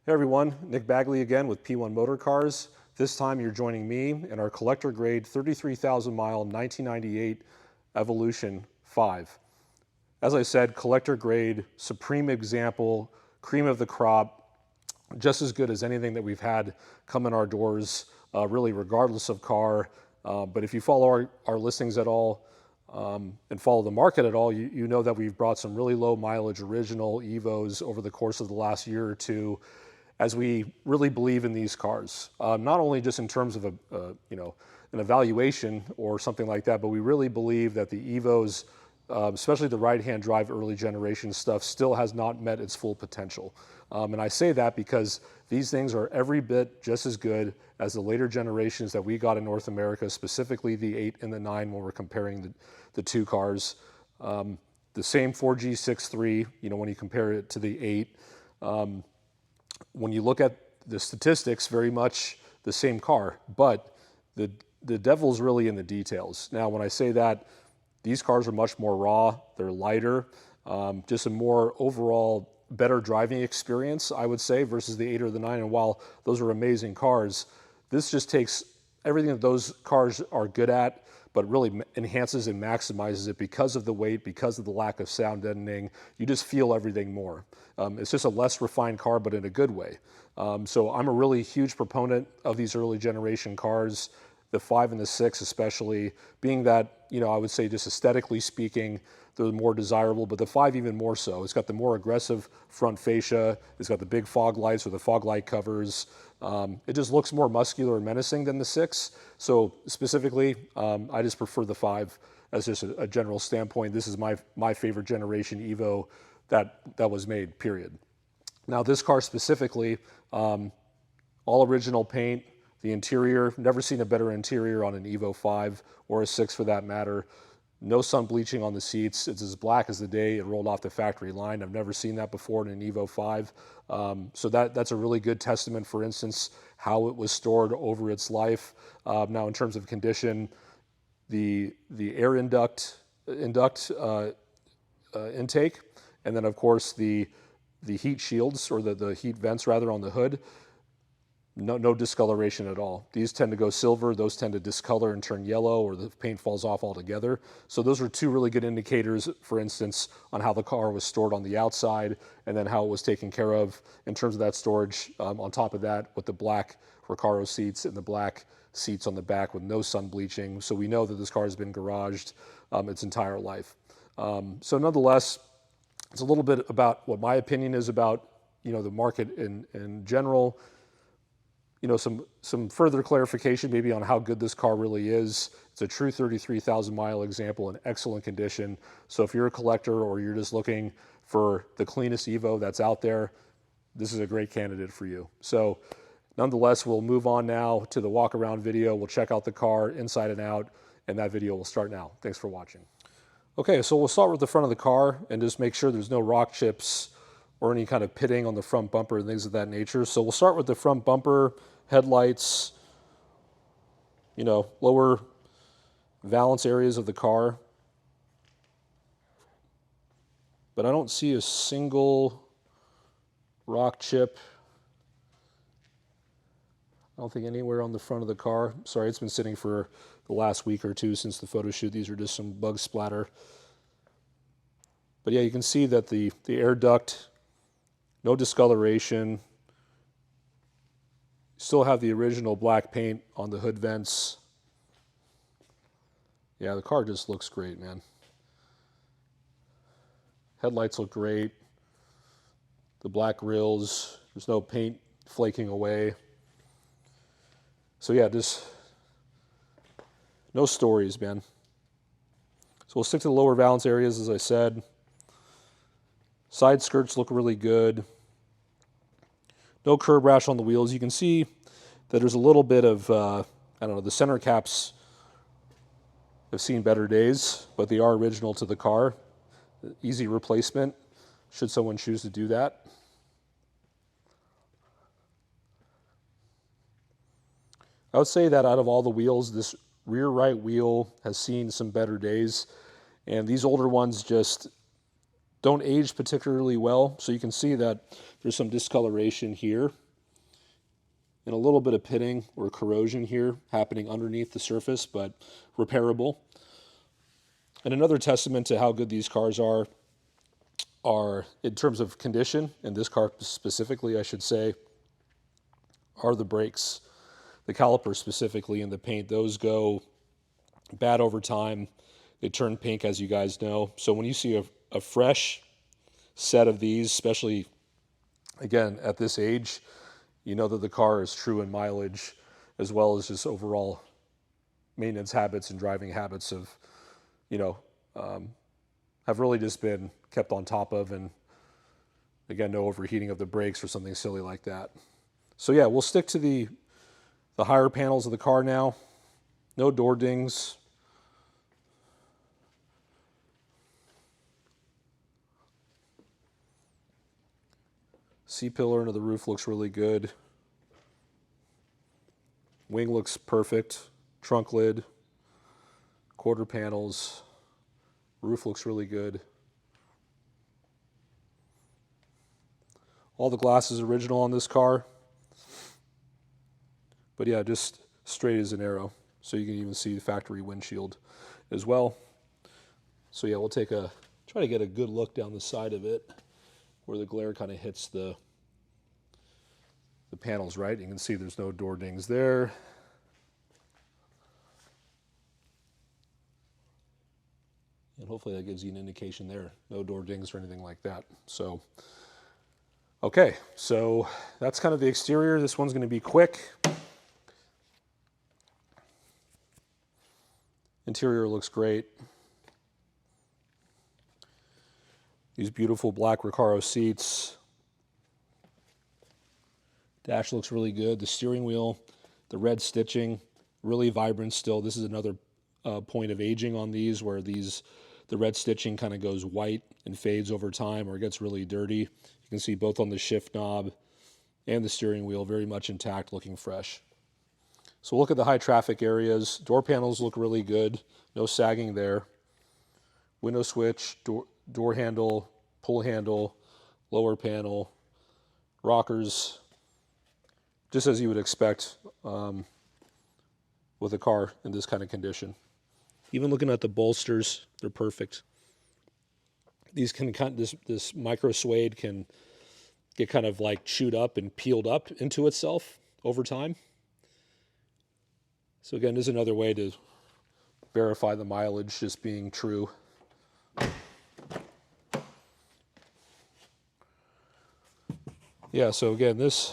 Hey everyone, Nick Bagley again with P1 Motor Cars. This time you're joining me in our collector grade 33,000 mile 1998 Evolution 5. As I said, collector grade, supreme example, cream of the crop, just as good as anything that we've had come in our doors, really regardless of car. But if you follow our listings at all and follow the market at all, you know that we've brought some really low mileage original Evos over the course of the last year or two, as we really believe in these cars, not only just in terms of an evaluation or something like that, but we really believe that the Evos, especially the right-hand drive early generation stuff, still has not met its full potential. And I say that because these things are every bit just as good as the later generations that we got in North America, specifically the 8 and the 9 when we're comparing the two cars. The same 4G63, when you compare it to the 8. When you look at the statistics, very much the same car, but the devil's really in the details. Now, when I say that, these cars are much more raw, they're lighter, just a more overall better driving experience, I would say, versus the 8 or the 9. And while those are amazing cars, this just takes everything that those cars are good at, but really enhances and maximizes it because of the weight, because of the lack of sound deadening. You just feel everything more. It's just a less refined car, but in a good way. So I'm a really huge proponent of these early generation cars, the 5 and the 6 especially, being that, I would say just aesthetically speaking, they're more desirable, but the 5 even more so. It's got the more aggressive front fascia. It's got the big fog lights or the fog light covers. It just looks more muscular and menacing than the 6. So specifically, I just prefer the 5 as just a general standpoint. This is my favorite generation Evo that was made, period. Now this car specifically, all original paint, the interior, never seen a better interior on an Evo 5 or a 6 for that matter. No sun bleaching on the seats. It's as black as the day it rolled off the factory line. I've never seen that before in an Evo 5. So that's a really good testament, for instance, how it was stored over its life. Now in terms of condition, the air intake, and then of course the heat shields, or the heat vents rather, on the hood, no discoloration at all. These tend to go silver, those tend to discolor and turn yellow, or the paint falls off altogether. So those are two really good indicators, for instance, on how the car was stored on the outside and then how it was taken care of in terms of that storage. On top of that, with the black Recaro seats and the black seats on the back with no sun bleaching. So we know that this car has been garaged its entire life. So nonetheless, it's a little bit about what my opinion is about, the market in general. Some further clarification maybe on how good this car really is. It's a true 33,000 mile example in excellent condition. So if you're a collector or you're just looking for the cleanest Evo that's out there, this is a great candidate for you. So nonetheless, we'll move on now to the walk around video. We'll check out the car inside and out, and that video will start now. Thanks for watching. Okay, so we'll start with the front of the car and just make sure there's no rock chips or any kind of pitting on the front bumper and things of that nature. So we'll start with the front bumper, headlights, lower valance areas of the car. But I don't see a single rock chip. I don't think anywhere on the front of the car. Sorry, it's been sitting for the last week or two since the photo shoot. These are just some bug splatter. But yeah, you can see that the air duct, no discoloration. Still have the original black paint on the hood vents. Yeah, the car just looks great, man. Headlights look great. The black grills, there's no paint flaking away. So yeah, just no stories, man. So we'll stick to the lower valance areas, as I said. Side skirts look really good. No curb rash on the wheels. You can see that there's a little bit of, the center caps have seen better days, but they are original to the car. Easy replacement, should someone choose to do that. I would say that out of all the wheels, this rear right wheel has seen some better days, and these older ones just don't age particularly well. So you can see that there's some discoloration here and a little bit of pitting or corrosion here happening underneath the surface, but repairable. And another testament to how good these cars are in terms of condition, and this car specifically, I should say, are the brakes. The calipers specifically and the paint, those go bad over time. They turn pink, as you guys know. So when you see a fresh set of these, especially, again, at this age, you know that the car is true in mileage, as well as just overall maintenance habits and driving habits of, have really just been kept on top of, and again, no overheating of the brakes or something silly like that. So yeah, we'll stick to the higher panels of the car now. No door dings. C-pillar into the roof looks really good. Wing looks perfect. Trunk lid. Quarter panels. Roof looks really good. All the glass is original on this car. But yeah, just straight as an arrow. So you can even see the factory windshield as well. So yeah, we'll try to get a good look down the side of it where the glare kind of hits the panels, right? You can see there's no door dings there. And hopefully that gives you an indication there. No door dings or anything like that. So, okay, so that's kind of the exterior. This one's going to be quick. Interior looks great. These beautiful black Recaro seats. Dash looks really good. The steering wheel, the red stitching, really vibrant still. This is another point of aging on these, where the red stitching kind of goes white and fades over time, or it gets really dirty. You can see both on the shift knob and the steering wheel, very much intact, looking fresh. So look at the high traffic areas. Door panels look really good. No sagging there. Window switch, door handle, pull handle, lower panel, rockers, just as you would expect with a car in this kind of condition. Even looking at the bolsters, they're perfect. These this micro suede can get kind of like chewed up and peeled up into itself over time. So again, this is another way to verify the mileage just being true. Yeah, so again, this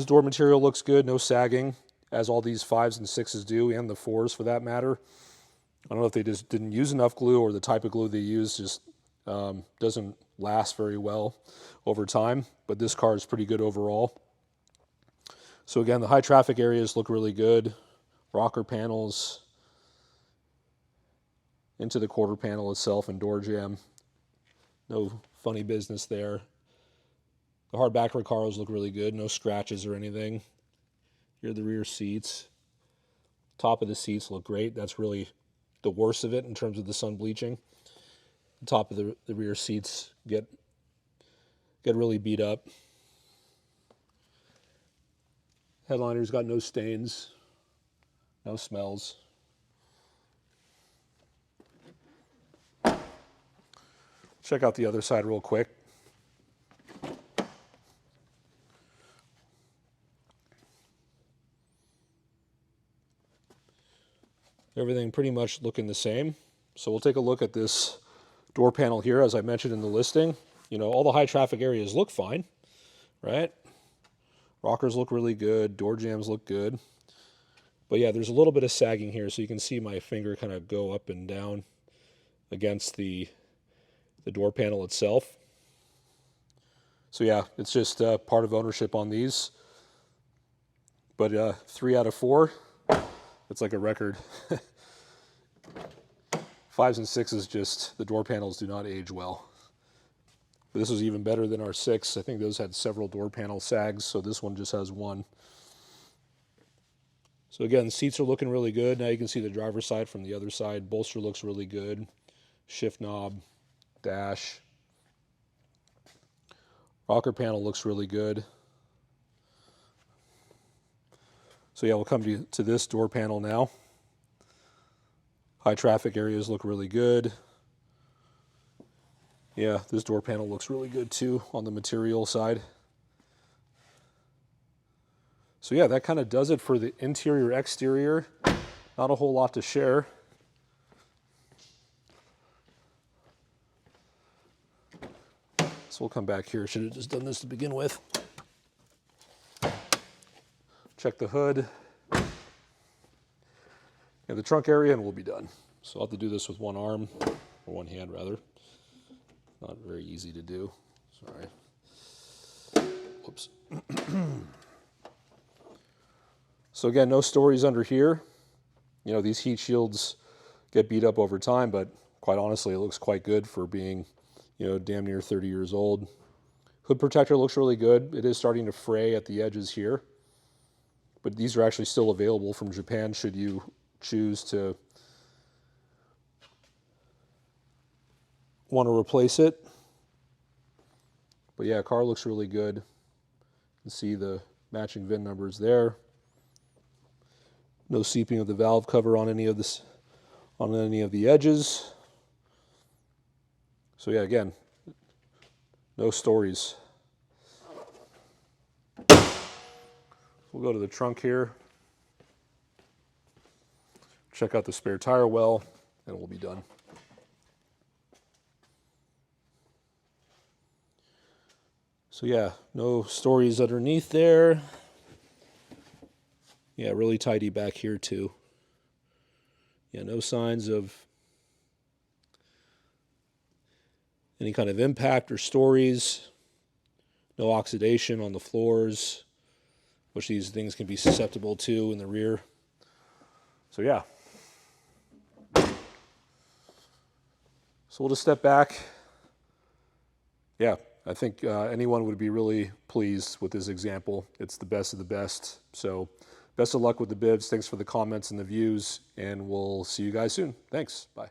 door material looks good, no sagging, as all these 5s and 6s do, and the 4s for that matter. I don't know if they just didn't use enough glue, or the type of glue they use just doesn't last very well over time, but this car is pretty good overall. So again, the high traffic areas look really good. Rocker panels into the quarter panel itself and door jamb. No funny business there. The hardback Recaros look really good. No scratches or anything. Here are the rear seats. Top of the seats look great. That's really the worst of it in terms of the sun bleaching. The top of the rear seats get really beat up. Headliner's got no stains, no smells. Check out the other side real quick. Everything pretty much looking the same. So we'll take a look at this door panel here, as I mentioned in the listing. You know, all the high traffic areas look fine, right? Rockers look really good. Door jambs look good. But yeah, there's a little bit of sagging here, so you can see my finger kind of go up and down against the door panel itself. So yeah, it's just part of ownership on these. But 3 out of 4, it's like a record. 5s and 6s, just the door panels do not age well. But this was even better than our 6. I think those had several door panel sags, so this one just has one. So again, seats are looking really good. Now you can see the driver's side from the other side. Bolster looks really good. Shift knob, dash, Rocker panel looks really good. So yeah, we'll come to this door panel now. High traffic areas look really good. Yeah, this door panel looks really good too on the material side. So yeah, that kind of does it for the interior exterior. Not a whole lot to share. So we'll come back here. Should have just done this to begin with. Check the hood. Yeah, the trunk area, and we'll be done. So I'll have to do this with one arm, or one hand rather. Not very easy to do. Sorry. Whoops. So again, no stories under here. You know, these heat shields get beat up over time, but quite honestly, it looks quite good for being, you know, damn near 30 years old. Hood protector looks really good. It is starting to fray at the edges here, but these are actually still available from Japan should you choose to want to replace it. But yeah, car looks really good. You can see the matching VIN numbers there. No seeping of the valve cover on any of this, on any of the edges. So yeah, again, no stories. We'll go to the trunk here. Check out the spare tire well, and we'll be done. So yeah, no stories underneath there. Yeah, really tidy back here too. Yeah, no signs of any kind of impact or stories. No oxidation on the floors, which these things can be susceptible to in the rear. So yeah. So we'll just step back. Yeah, I think anyone would be really pleased with this example. It's the best of the best. So best of luck with the bibs. Thanks for the comments and the views, and we'll see you guys soon. Thanks. Bye.